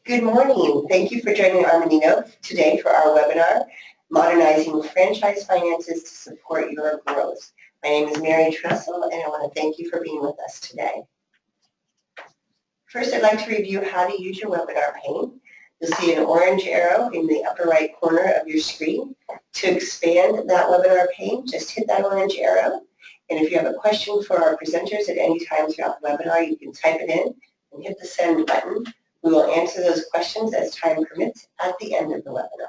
Good morning. Thank you for joining Armanino today for our webinar, Modernizing Franchise Finances to Support Your Growth. My name is Mary Tressel, and I want to thank you for being with us today. First, I'd like to review how to use your webinar pane. You'll see an orange arrow in the upper right corner of your screen. To expand that webinar pane, just hit that orange arrow. And if you have a question for our presenters at any time throughout the webinar, you can type it in and hit the send button. We will answer those questions as time permits at the end of the webinar.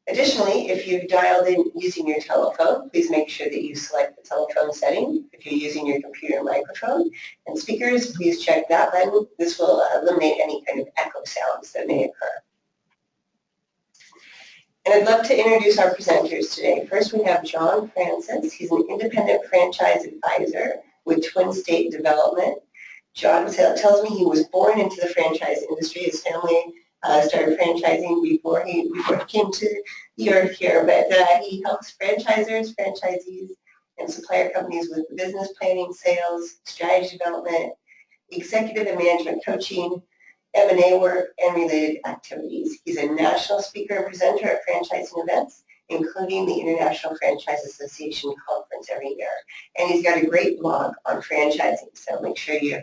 Additionally, if you've dialed in using your telephone, please make sure that you select the telephone setting. If you're using your computer microphone and speakers, please check that button. This will eliminate any kind of echo sounds that may occur. And I'd love to introduce our presenters today. First, we have John Francis. He's an independent franchise advisor with Twin State Development. John tells me he was born into the franchise industry. His family started franchising before he came to the earth here, but he helps franchisors, franchisees, and supplier companies with business planning, sales, strategy development, executive and management coaching, M&A work, and related activities. He's a national speaker and presenter at franchising events, including the International Franchise Association Conference every year. And he's got a great blog on franchising, so make sure you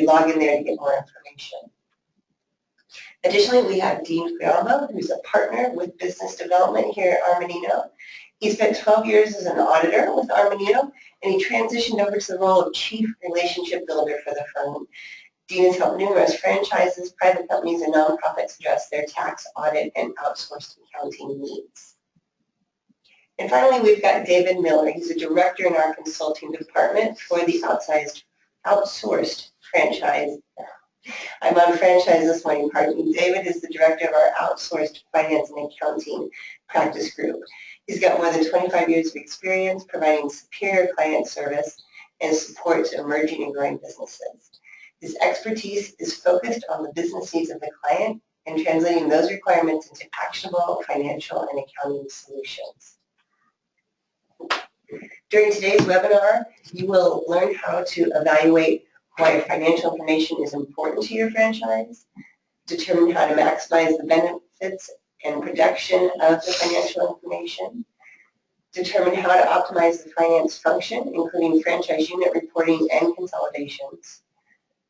log in there to get more information. Additionally, we have Dean Quiambao, who's a partner with business development here at Armanino. He spent 12 years as an auditor with Armanino, and he transitioned over to the role of chief relationship builder for the firm. Dean has helped numerous franchises, private companies, and nonprofits address their tax, audit, and outsourced accounting needs. And finally, we've got David Miller. He's a director in our consulting department for the outsourced franchise. I'm on franchise this morning, pardon me. David is the director of our outsourced finance and accounting practice group. He's got more than 25 years of experience providing superior client service and support to emerging and growing businesses. His expertise is focused on the business needs of the client and translating those requirements into actionable financial and accounting solutions. During today's webinar, you will learn how to evaluate why financial information is important to your franchise, determine how to maximize the benefits and production of the financial information, determine how to optimize the finance function, including franchise unit reporting and consolidations.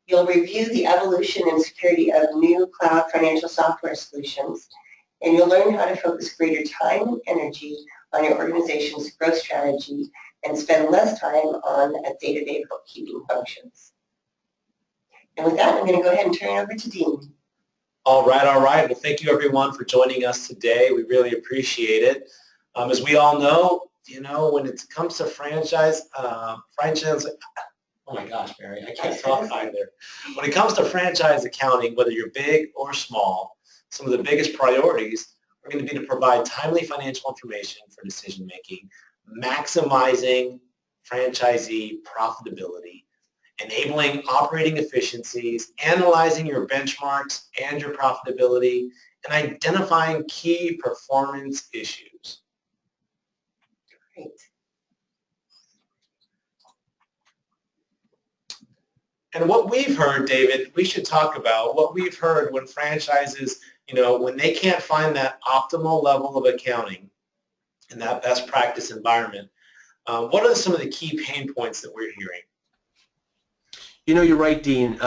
You'll review the evolution and security of new cloud financial software solutions, and you'll learn how to focus greater time and energy on your organization's growth strategy and spend less time on day-to-day bookkeeping functions. And with that, I'm going to go ahead and turn it over to Dean. All right. Well, thank you everyone for joining us today. We really appreciate it. As we all know, when it comes to franchise, oh my gosh, Mary, I can't talk either. When it comes to franchise accounting, whether you're big or small, some of the biggest priorities are going to be to provide timely financial information for decision making, maximizing franchisee profitability, enabling operating efficiencies, analyzing your benchmarks and your profitability, and identifying key performance issues. Great. And what we've heard, David, we should talk about what we've heard when franchises, when they can't find that optimal level of accounting in that best practice environment. What are some of the key pain points that we're hearing? You're right, Dean.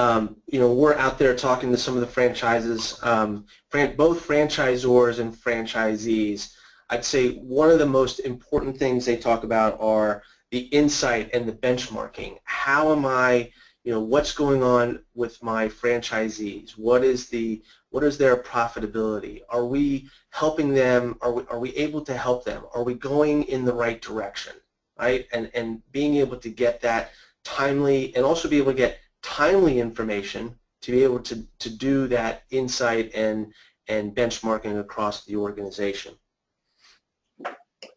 We're out there talking to some of the franchises, both franchisors and franchisees. I'd say one of the most important things they talk about are the insight and the benchmarking. How am I, what's going on with my franchisees? What is their profitability? Are we helping them? Are we able to help them? Are we going in the right direction, right? And being able to get that timely, and also be able to get timely information to be able to do that insight and benchmarking across the organization.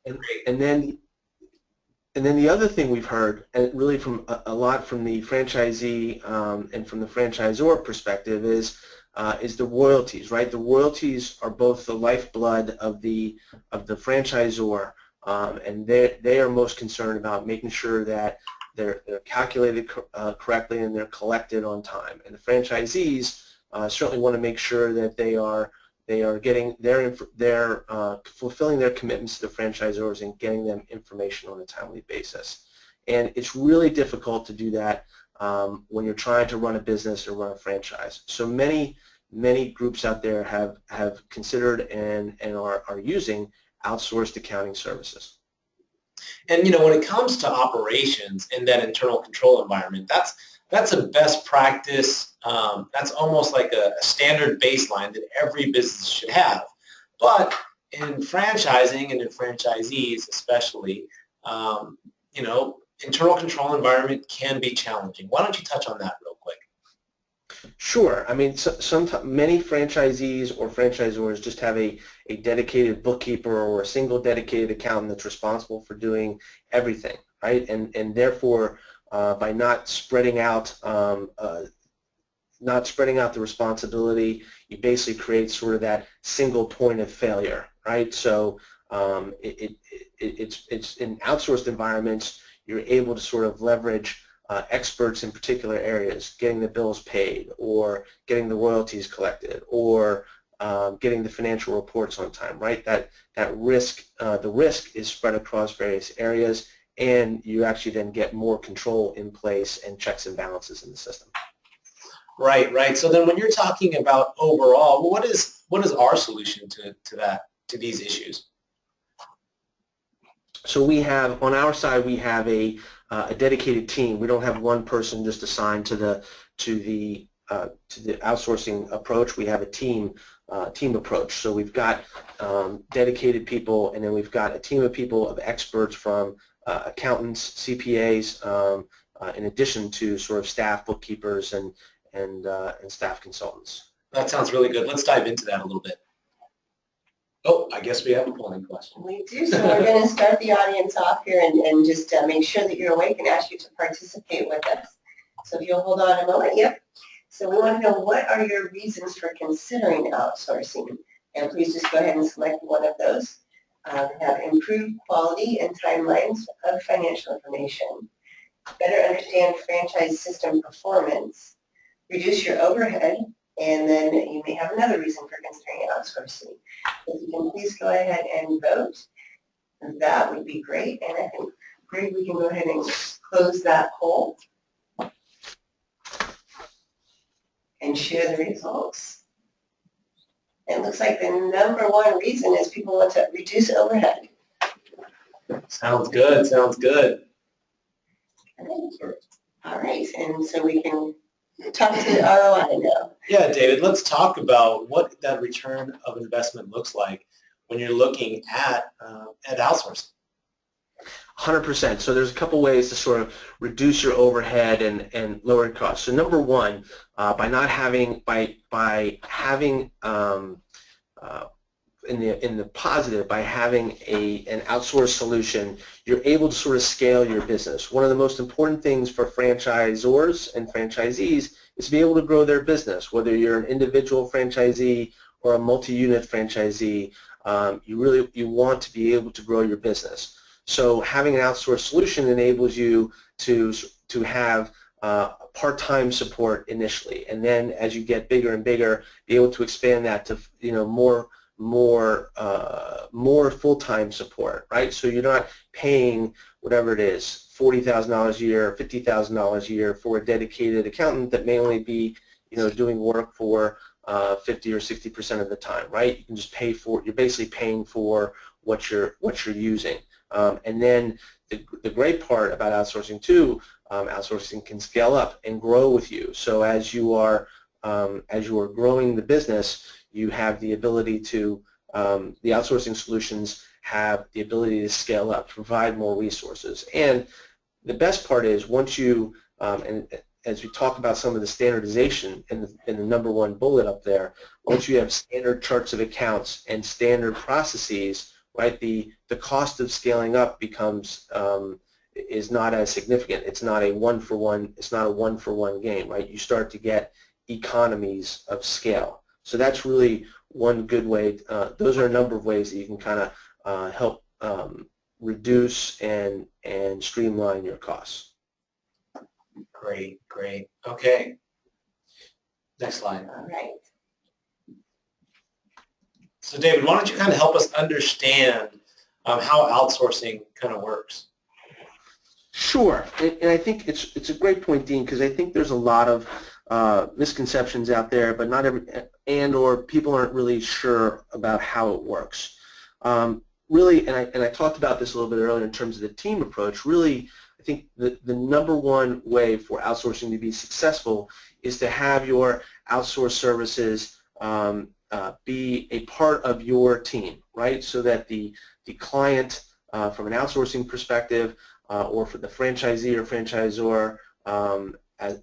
And then the other thing we've heard, and really from a lot from the franchisee and from the franchisor perspective, is the royalties, right? The royalties are both the lifeblood of the franchisor, and they are most concerned about making sure that they're calculated correctly and they're collected on time. And the franchisees certainly want to make sure that they are getting fulfilling their commitments to the franchisors and getting them information on a timely basis. And it's really difficult to do that when you're trying to run a business or run a franchise. So many groups out there have considered and are using outsourced accounting services. And when it comes to operations in that internal control environment, that's a best practice. That's almost like a standard baseline that every business should have. But in franchising and in franchisees especially, internal control environment can be challenging. Why don't you touch on that real quick? Sure. I mean, many franchisees or franchisors just have a dedicated bookkeeper or a single dedicated accountant that's responsible for doing everything, right? And therefore, by not spreading out the responsibility, you basically create sort of that single point of failure, right? So it's in outsourced environments, you're able to sort of leverage experts in particular areas, getting the bills paid or getting the royalties collected or getting the financial reports on time, right? That risk, the risk is spread across various areas, and you actually then get more control in place and checks and balances in the system. Right. So then when you're talking about overall, what is our solution to these issues? So we have, on our side, we have a dedicated team. We don't have one person just assigned to the outsourcing approach. We have a team approach. So we've got dedicated people, and then we've got a team of people, of experts from accountants, CPAs, in addition to sort of staff, bookkeepers, and staff consultants. That sounds really good. Let's dive into that a little bit. Oh, I guess we have a polling question. We do, so we're going to start the audience off here and just make sure that you're awake and ask you to participate with us. So if you'll hold on a moment, yep. So we want to know, what are your reasons for considering outsourcing? And please just go ahead and select one of those. We have improved quality and timelines of financial information, better understand franchise system performance, reduce your overhead, and then you may have another reason for considering outsourcing. If you can please go ahead and vote, that would be great. And I think, Greg, we can go ahead and close that poll and share the results. It looks like the number one reason is people want to reduce overhead. Sounds good. All right, and so we can talk to the ROI now. Yeah, David, let's talk about what that return of investment looks like when you're looking at outsourcing. 100%. So there's a couple ways to sort of reduce your overhead and lower costs. So number one, by having in the positive, by having an outsourced solution, you're able to sort of scale your business. One of the most important things for franchisors and franchisees is to be able to grow their business. Whether you're an individual franchisee or a multi-unit franchisee, you want to be able to grow your business. So having an outsourced solution enables you to have part-time support initially, and then as you get bigger and bigger, be able to expand that to more full-time support, right? So you're not paying whatever it is, $40,000 a year, $50,000 a year for a dedicated accountant that may only be doing work for 50 or 60% of the time, right? You can just you're basically paying for what you're using. And then the great part about outsourcing too, outsourcing can scale up and grow with you. So as you are growing the business, you have the ability to, the outsourcing solutions have the ability to scale up, to provide more resources. And the best part is once you, and as we talk about some of the standardization in the number one bullet up there, once you have standard charts of accounts and standard processes, right, the cost of scaling up becomes is not as significant. It's not a one-for-one game, right? You start to get economies of scale. So that's really one good way. Those are a number of ways that you can kind of help reduce and streamline your costs. Great. Okay. Next slide. All right. So David, why don't you kind of help us understand how outsourcing kind of works? Sure, and I think it's a great point, Dean, because I think there's a lot of misconceptions out there, but not every, or people aren't really sure about how it works. Really, and I talked about this a little bit earlier in terms of the team approach. Really, I think the number one way for outsourcing to be successful is to have your outsourced services be a part of your team, right? So that the client, from an outsourcing perspective, or for the franchisee or franchisor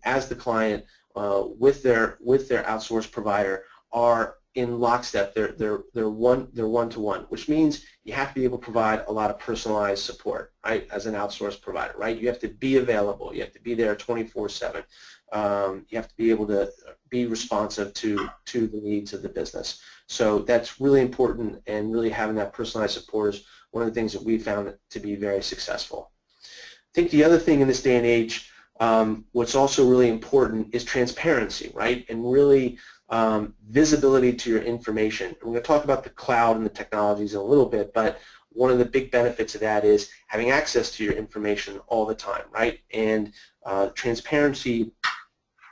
as the client with their outsourced provider are in lockstep. They're one-to-one, which means you have to be able to provide a lot of personalized support, right? As an outsourced provider, right? You have to be available. You have to be there 24/7. You have to be able to be responsive to the needs of the business. So that's really important, and really having that personalized support is one of the things that we found to be very successful. I think the other thing in this day and age, what's also really important is transparency, right? And really visibility to your information. We're going to talk about the cloud and the technologies in a little bit, but one of the big benefits of that is having access to your information all the time, right? And transparency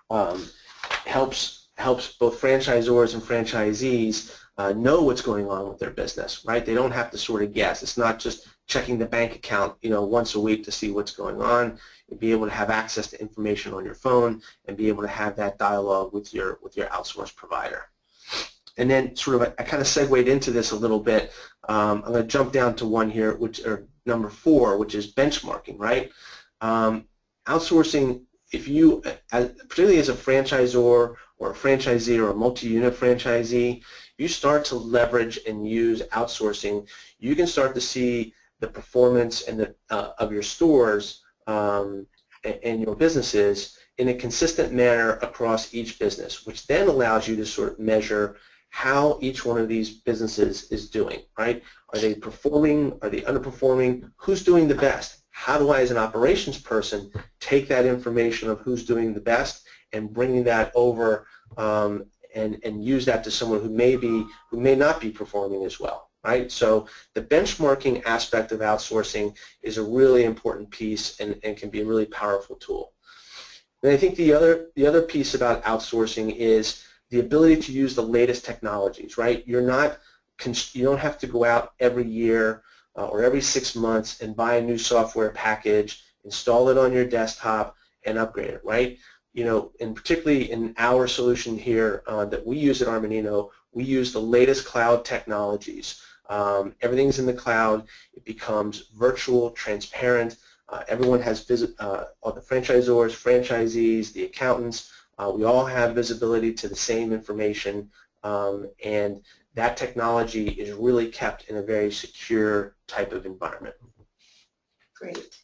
helps both franchisors and franchisees know what's going on with their business, right? They don't have to sort of guess. It's not just checking the bank account, once a week to see what's going on. You'll be able to have access to information on your phone and be able to have that dialogue with your outsourced provider. And then sort of I kind of segued into this a little bit. I'm going to jump down to one here, or number 4, which is benchmarking, right? Outsourcing, if you, particularly as a franchisor or a franchisee or a multi-unit franchisee, you start to leverage and use outsourcing, you can start to see the performance and of your stores and your businesses in a consistent manner across each business, which then allows you to sort of measure how each one of these businesses is doing, right? Are they performing? Are they underperforming? Who's doing the best? How do I, as an operations person, take that information of who's doing the best and bringing that over and use that to someone who may not be performing as well, right? So the benchmarking aspect of outsourcing is a really important piece and can be a really powerful tool. And I think the other piece about outsourcing is the ability to use the latest technologies, right? You don't have to go out every year or every 6 months and buy a new software package, install it on your desktop, and upgrade it, right? And particularly in our solution here that we use at Armanino, we use the latest cloud technologies. Everything's in the cloud. It becomes virtual, transparent. Everyone has all the franchisors, franchisees, the accountants. We all have visibility to the same information, and that technology is really kept in a very secure type of environment. Great.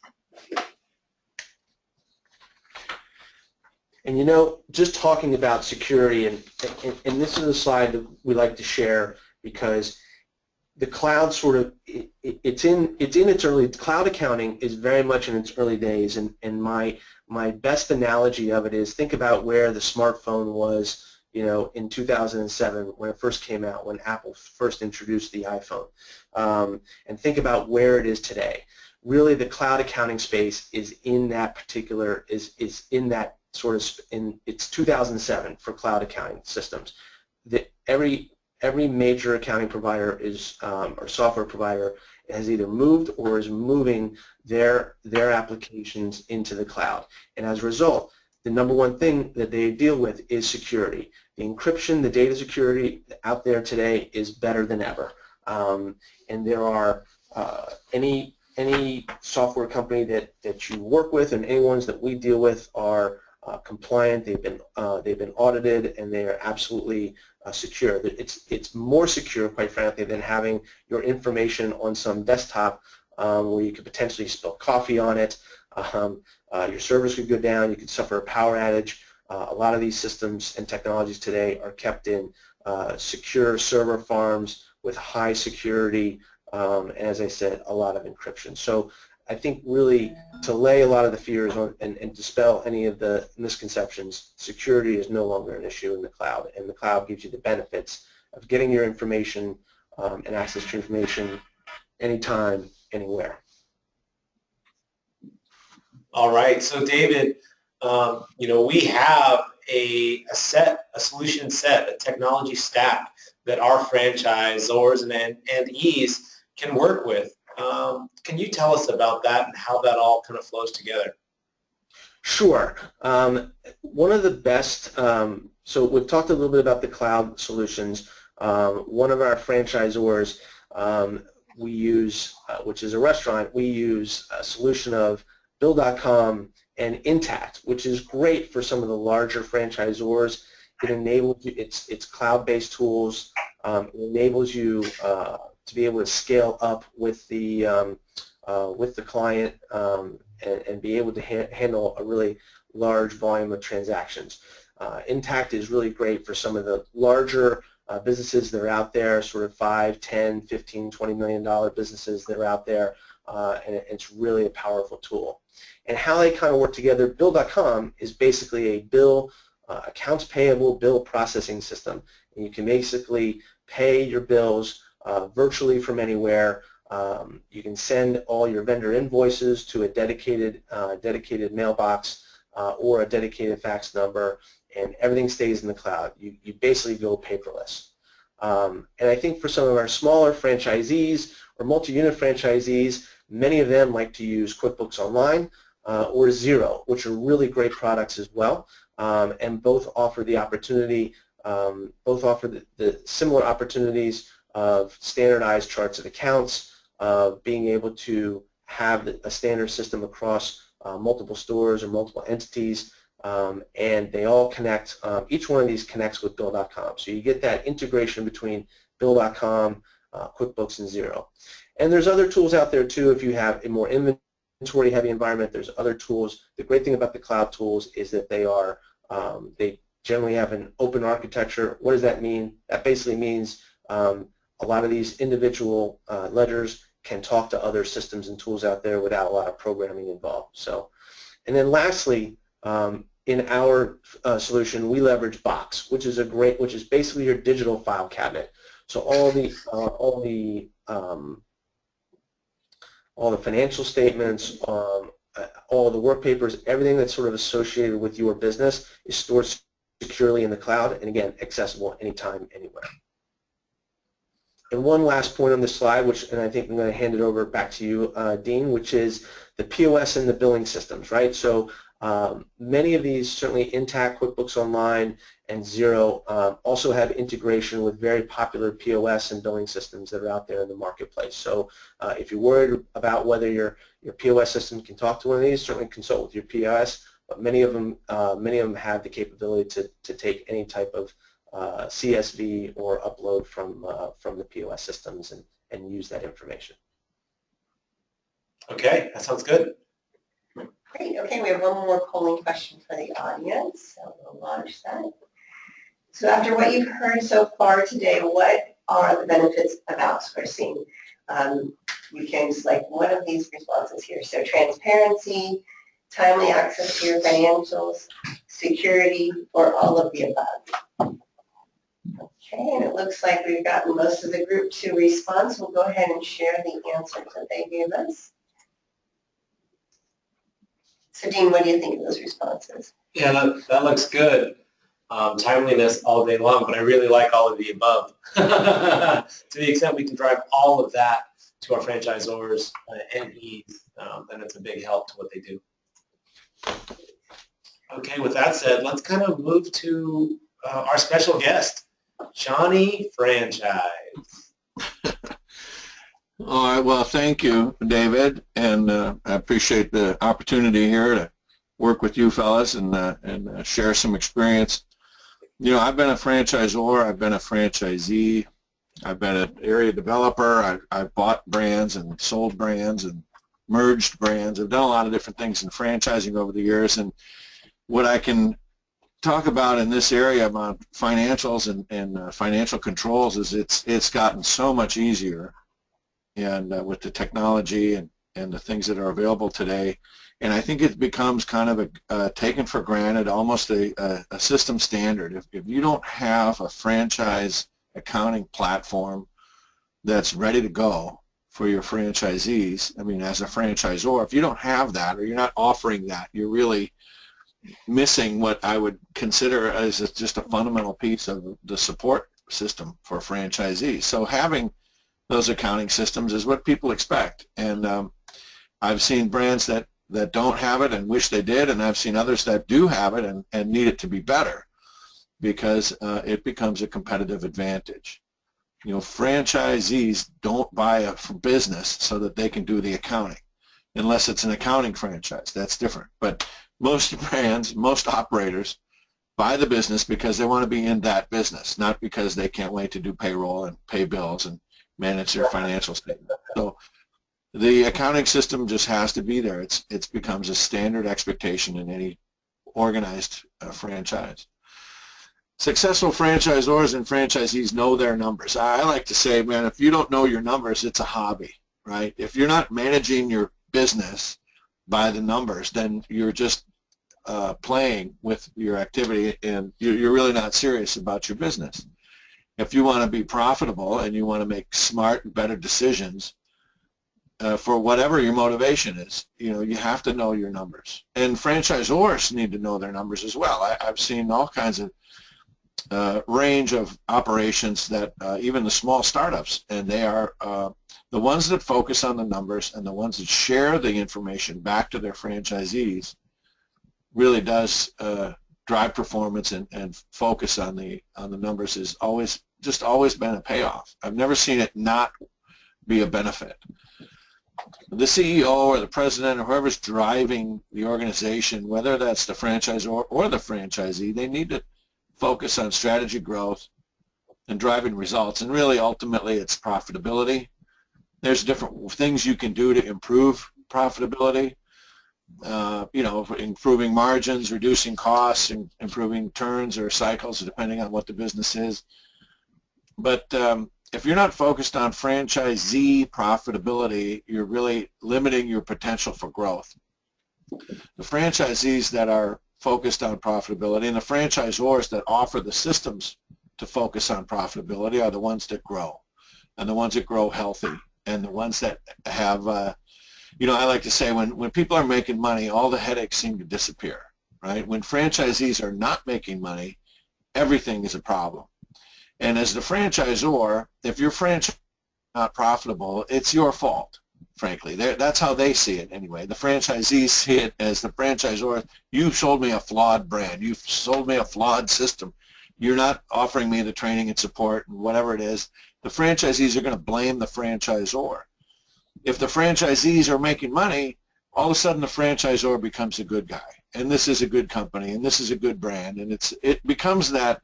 And just talking about security, and this is a slide that we like to share because the cloud sort of, it's in its early, cloud accounting is very much in its early days, and my best analogy of it is think about where the smartphone was, in 2007 when it first came out, when Apple first introduced the iPhone, and think about where it is today. Really, the cloud accounting space is in that particular, is in that sort of, it's 2007 for cloud accounting systems. Every major accounting provider is, or software provider has either moved or is moving their applications into the cloud. And as a result, the number one thing that they deal with is security. The encryption, the data security out there today is better than ever. And there are any software company that you work with, and any ones that we deal with are compliant. They've been audited, and they are absolutely secure. It's more secure, quite frankly, than having your information on some desktop where you could potentially spill coffee on it. Your servers could go down. You could suffer a power outage. A lot of these systems and technologies today are kept in secure server farms with high security, and as I said, a lot of encryption. So I think really to lay a lot of the fears on and dispel any of the misconceptions, security is no longer an issue in the cloud, and the cloud gives you the benefits of getting your information and access to information anytime, anywhere. All right, so David, we have a solution set, a technology stack that our franchisors and ease can work with. Can you tell us about that and how that all kind of flows together? Sure. One of the best, so we've talked a little bit about the cloud solutions. One of our franchisors we use, which is a restaurant, we use a solution of Bill.com and Intact, which is great for some of the larger franchisors. It enables you, it's cloud-based tools. It enables you to be able to scale up with the client and be able to handle a really large volume of transactions. Intact is really great for some of the larger businesses that are out there, sort of $5, $10, $15, $20 million businesses that are out there, and it's really a powerful tool. And how they kind of work together, Bill.com is basically a bill, accounts payable bill processing system. And you can basically pay your bills virtually from anywhere. You can send all your vendor invoices to a dedicated mailbox or a dedicated fax number, and everything stays in the cloud. You basically go paperless. And I think for some of our smaller franchisees or multi-unit franchisees, many of them like to use QuickBooks Online or Xero, which are really great products as well, and both offer the opportunity, both offer the similar opportunities of standardized charts of accounts, of being able to have a standard system across multiple stores or multiple entities, and they all connect. Each one of these connects with Bill.com, so you get that integration between Bill.com, QuickBooks, and Xero. And there's other tools out there too. If you have a more inventory-heavy environment, there's other tools. The great thing about the cloud tools is that they generally have an open architecture. What does that mean? That basically means a lot of these individual ledgers can talk to other systems and tools out there without a lot of programming involved. So, and then lastly, in our solution, we leverage Box, which is basically your digital file cabinet. So all the financial statements, all the work papers, everything that's sort of associated with your business is stored securely in the cloud, and again, accessible anytime, anywhere. And one last point on this slide, and I think I'm going to hand it over back to you, Dean, which is the POS and the billing systems, right? So many of these, certainly Intact, QuickBooks Online, and Xero, also have integration with very popular POS and billing systems that are out there in the marketplace. So if you're worried about whether your POS system can talk to one of these, certainly consult with your POS. But many of them have the capability to take any type of CSV or upload from the POS systems and use that information. Okay, that sounds good. Great. Okay, we have one more polling question for the audience, so we'll launch that. So after what you've heard so far today, what are the benefits of outsourcing? You can select one of these responses here. So transparency, timely access to your financials, security, or all of the above. Okay, and it looks like we've gotten most of the group to respond, so we'll go ahead and share the answers that they gave us. So Dean, what do you think of those responses? Yeah, that looks good. Timeliness all day long, but I really like all of the above. To the extent we can drive all of that to our franchisors and ease, then it's a big help to what they do. Okay, with that said, let's kind of move to our special guest, Johnny Franchise. All right, well, thank you, David, and I appreciate the opportunity here to work with you fellas and share some experience. You know, I've been a franchisor, I've been a franchisee, I've been an area developer, I've bought brands and sold brands and merged brands. I've done a lot of different things in franchising over the years, and what I can talk about in this area about financials and financial controls is it's gotten so much easier, and with the technology and and the things that are available today. And I think it becomes kind of a taken for granted, almost a system standard. If you don't have a franchise accounting platform that's ready to go for your franchisees, I mean, as a franchisor, if you don't have that or you're not offering that, you're really missing what I would consider as just a fundamental piece of the support system for franchisees. So having those accounting systems is what people expect. And I've seen brands that don't have it and wish they did, and I've seen others that do have it and need it to be better, because it becomes a competitive advantage. You know, franchisees don't buy a business so that they can do the accounting, unless it's an accounting franchise. That's different. But most brands, most operators buy the business because they want to be in that business, not because they can't wait to do payroll and pay bills and manage their financial statement. So the accounting system just has to be there. It becomes a standard expectation in any organized franchise. Successful franchisors and franchisees know their numbers. I like to say, man, if you don't know your numbers, it's a hobby, right? If you're not managing your business by the numbers, then you're just playing with your activity, and you're really not serious about your business. If you want to be profitable and you want to make smart and better decisions, for whatever your motivation is, you know, you have to know your numbers. And franchisors need to know their numbers as well. I've seen all kinds of range of operations that even the small startups, and they are the ones that focus on the numbers and the ones that share the information back to their franchisees really does drive performance, and focus on the numbers is always been a payoff. I've never seen it not be a benefit. The CEO or the president or whoever's driving the organization, whether that's the franchisor or the franchisee, they need to focus on strategy, growth, and driving results. And really, ultimately, it's profitability. There's different things you can do to improve profitability. You know, improving margins, reducing costs, and improving turns or cycles, depending on what the business is. But if you're not focused on franchisee profitability, you're really limiting your potential for growth. The franchisees that are focused on profitability and the franchisors that offer the systems to focus on profitability are the ones that grow, and the ones that grow healthy, and the ones that have, you know, I like to say when people are making money, all the headaches seem to disappear, right? When franchisees are not making money, everything is a problem. And as the franchisor, if your franchise is not profitable, it's your fault, frankly. That's how they see it anyway. The franchisees see it as the franchisor, you sold me a flawed brand. You've sold me a flawed system. You're not offering me the training and support and whatever it is. The franchisees are going to blame the franchisor. If the franchisees are making money, all of a sudden the franchisor becomes a good guy. And this is a good company, and this is a good brand. And it becomes that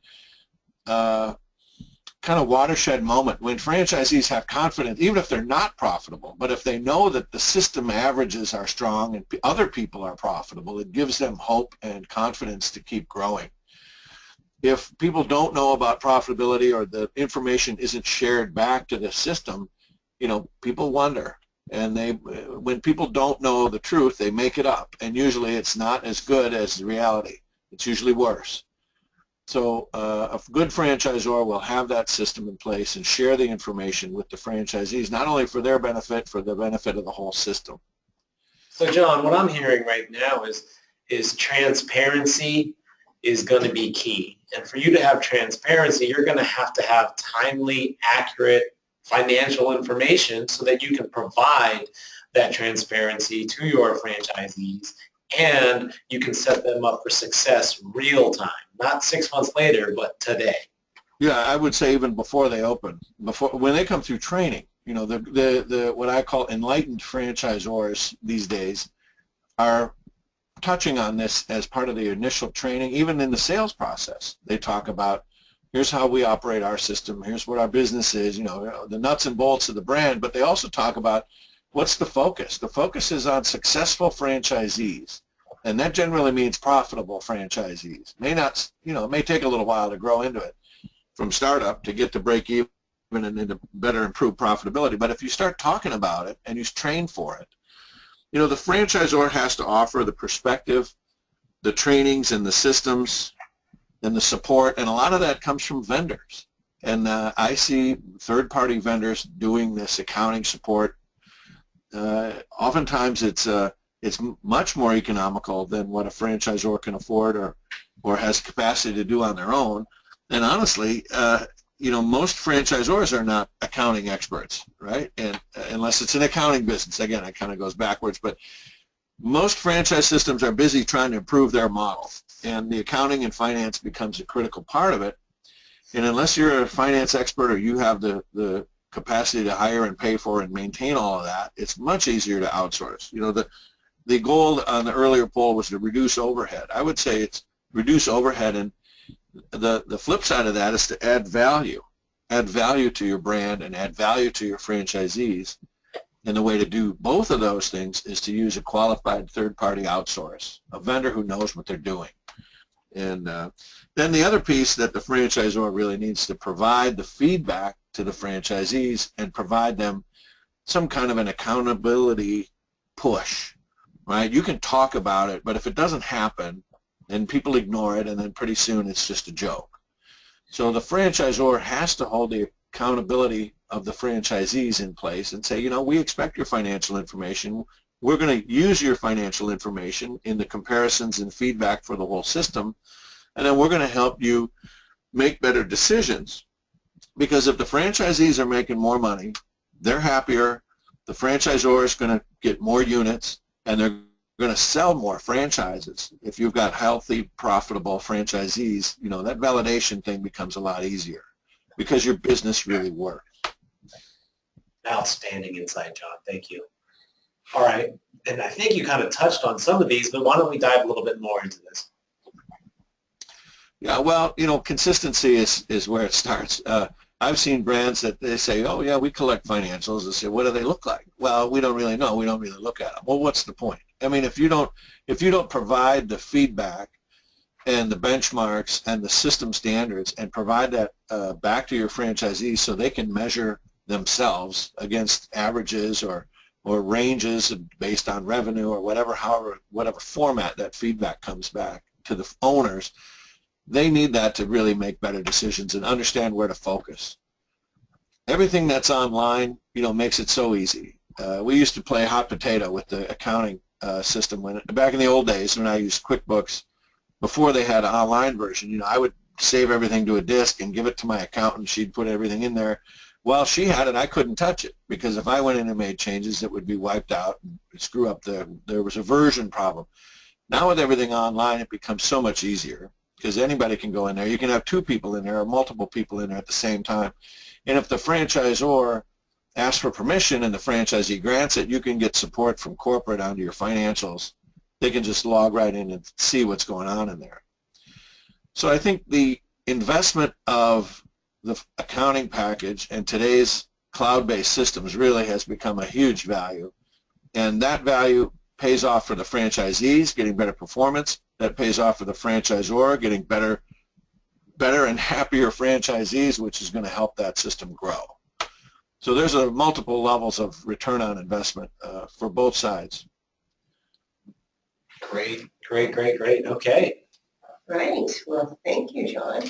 kind of watershed moment when franchisees have confidence, even if they're not profitable, but if they know that the system averages are strong and other people are profitable, it gives them hope and confidence to keep growing. If people don't know about profitability, or the information isn't shared back to the system, you know, people wonder. And when people don't know the truth, they make it up. And usually it's not as good as the reality. It's usually worse. So a good franchisor will have that system in place and share the information with the franchisees, not only for their benefit, for the benefit of the whole system. So John, what I'm hearing right now is transparency is going to be key. And for you to have transparency, you're going to have timely, accurate financial information so that you can provide that transparency to your franchisees, and you can set them up for success real time, not 6 months later, but today. Yeah, I would say even before they open, when they come through training, you know, the what I call enlightened franchisors these days are touching on this as part of the initial training. Even in the sales process, they talk about, here's how we operate our system, here's what our business is, you know, the nuts and bolts of the brand, but they also talk about what's the focus. The focus is on successful franchisees, and that generally means profitable franchisees. May not, you know, it may take a little while to grow into it from startup to get to break even and into better improved profitability, but if you start talking about it and you train for it, You know, the franchisor has to offer the perspective, the trainings and the systems and the support, and a lot of that comes from vendors. And I see third-party vendors doing this accounting support. Oftentimes it's much more economical than what a franchisor can afford or has capacity to do on their own. And honestly, you know, most franchisors are not accounting experts, right? And unless it's an accounting business, again, it kind of goes backwards. But most franchise systems are busy trying to improve their model, and the accounting and finance becomes a critical part of it. And unless you're a finance expert or you have the capacity to hire and pay for and maintain all of that, it's much easier to outsource. You know, the goal on the earlier poll was to reduce overhead. I would say it's reduce overhead, and the flip side of that is to add value to your brand and add value to your franchisees. And the way to do both of those things is to use a qualified third-party outsource, a vendor who knows what they're doing. And then the other piece that the franchisor really needs to provide the feedback to the franchisees and provide them some kind of an accountability push, right? You can talk about it, but if it doesn't happen, then people ignore it, and then pretty soon it's just a joke. So the franchisor has to hold the accountability of the franchisees in place and say, you know, we expect your financial information. We're going to use your financial information in the comparisons and feedback for the whole system, and then we're going to help you make better decisions. Because if the franchisees are making more money, they're happier, the franchisor is going to get more units, and they're going to sell more franchises. If you've got healthy, profitable franchisees, you know, that validation thing becomes a lot easier because your business really works. Outstanding insight, John. Thank you. All right. And I think you kind of touched on some of these, but why don't we dive a little bit more into this? Yeah, well, you know, consistency is where it starts. I've seen brands that they say, oh, yeah, we collect financials. I say, what do they look like? Well, we don't really know. We don't really look at them. Well, what's the point? I mean, if you don't provide the feedback and the benchmarks and the system standards and provide that back to your franchisees so they can measure themselves against averages or ranges based on revenue or whatever format that feedback comes back to the owners, they need that to really make better decisions and understand where to focus. Everything that's online, you know, makes it so easy. We used to play hot potato with the accounting system back in the old days when I used QuickBooks. Before they had an online version, you know, I would save everything to a disk and give it to my accountant. She'd put everything in there. While she had it, I couldn't touch it because if I went in and made changes, it would be wiped out and screw up there was a version problem. Now with everything online, it becomes so much easier because anybody can go in there. You can have two people in there or multiple people in there at the same time. And if the franchisor asks for permission and the franchisee grants it, you can get support from corporate onto your financials. They can just log right in and see what's going on in there. So I think the investment of the accounting package and today's cloud-based systems really has become a huge value. And that value pays off for the franchisees, getting better performance. That pays off for the franchisor, getting better and happier franchisees, which is going to help that system grow. So there's multiple levels of return on investment for both sides. Great. Okay. Right. Well, thank you, John.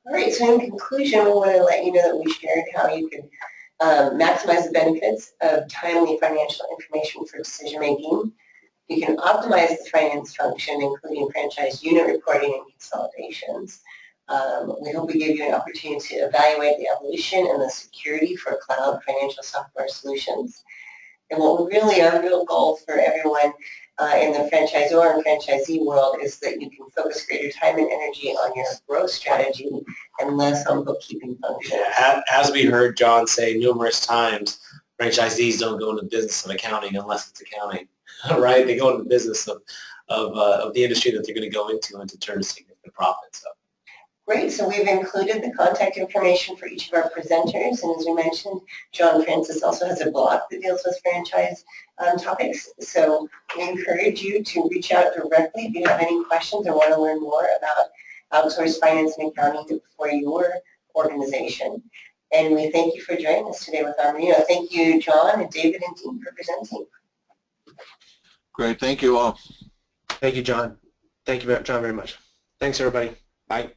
All right. So in conclusion, we want to let you know that we shared how you can maximize the benefits of timely financial information for decision making. You can optimize the finance function, including franchise unit reporting and consolidations. We hope we gave you an opportunity to evaluate the evolution and the security for cloud financial software solutions. And our real goal for everyone in the franchisor and franchisee world is that you can focus greater time and energy on your growth strategy and less on bookkeeping functions. Yeah, as we heard John say numerous times, franchisees don't go into the business of accounting unless it's accounting, right? They go into the business of the industry that they're going to go into and to turn significant profits. So. Great. So we've included the contact information for each of our presenters. And as we mentioned, John Francis also has a blog that deals with franchise topics. So we encourage you to reach out directly if you have any questions or want to learn more about outsourced finance and accounting for your organization. And we thank you for joining us today with Armanino. Thank you, John and David and team, for presenting. Great. Thank you all. Thank you, John. Thank you, John, very much. Thanks, everybody. Bye.